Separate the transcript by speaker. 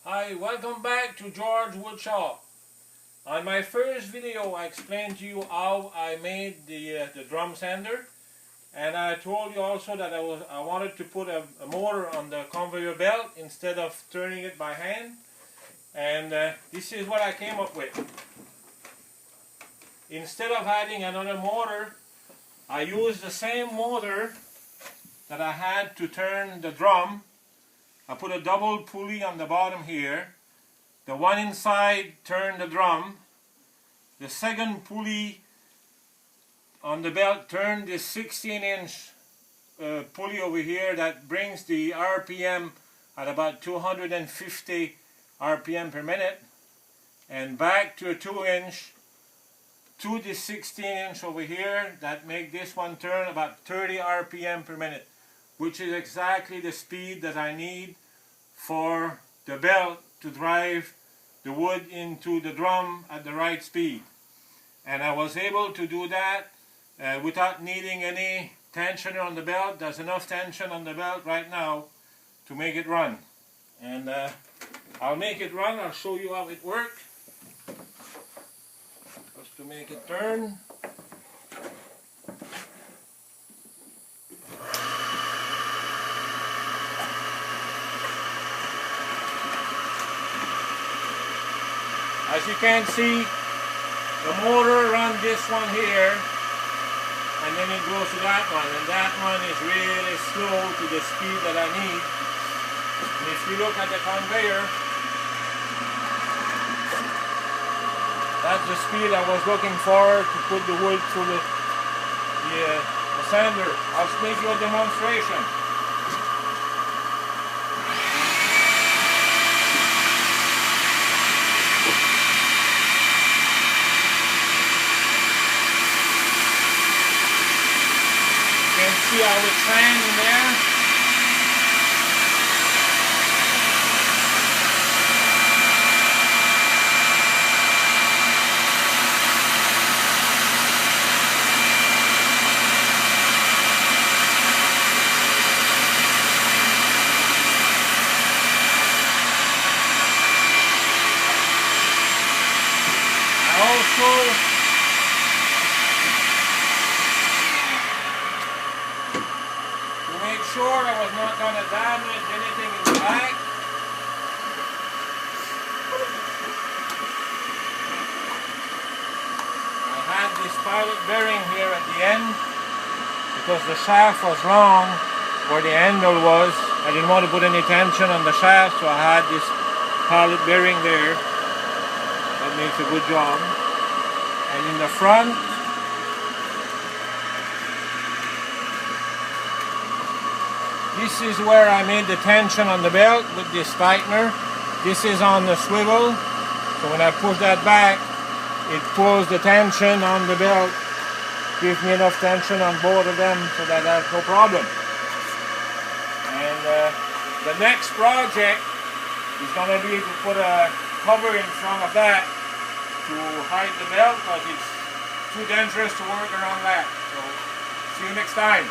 Speaker 1: Hi, welcome back to George Woodshaw. On my first video I explained to you how I made the drum sander, and I told you also that I wanted to put a motor on the conveyor belt instead of turning it by hand, and this is what I came up with. Instead of adding another motor, I used the same motor that I had to turn the drum. I put a double pulley on the bottom here. The one inside turned the drum. The second pulley on the belt turned this 16-inch pulley over here that brings the RPM at about 250 RPM per minute, and back to a 2-inch to the 16-inch over here that make this one turn about 30 RPM per minute, which is exactly the speed that I need for the belt to drive the wood into the drum at the right speed. And I was able to do that without needing any tensioner on the belt. There's enough tension on the belt right now to make it run. And I'll make it run. I'll show you how it works. Just to make it turn. As you can see, the motor runs this one here, and then it goes to that one, and that one is really slow to the speed that I need. And if you look at the conveyor, that's the speed I was looking for to put the wood through the sander. I'll make you a demonstration. See how it's sand in there? Sure I was not going to damage anything in the back. I had this pilot bearing here at the end because the shaft was long where the handle was. I didn't want to put any tension on the shaft, so I had this pilot bearing there. That makes a good job. And in the front, this is where I made the tension on the belt with this tightener. This is on the swivel, so when I push that back, it pulls the tension on the belt, gives me enough tension on both of them so that I have no problem. And the next project is going to be to put a cover in front of that to hide the belt, because it's too dangerous to work around that. So see you next time.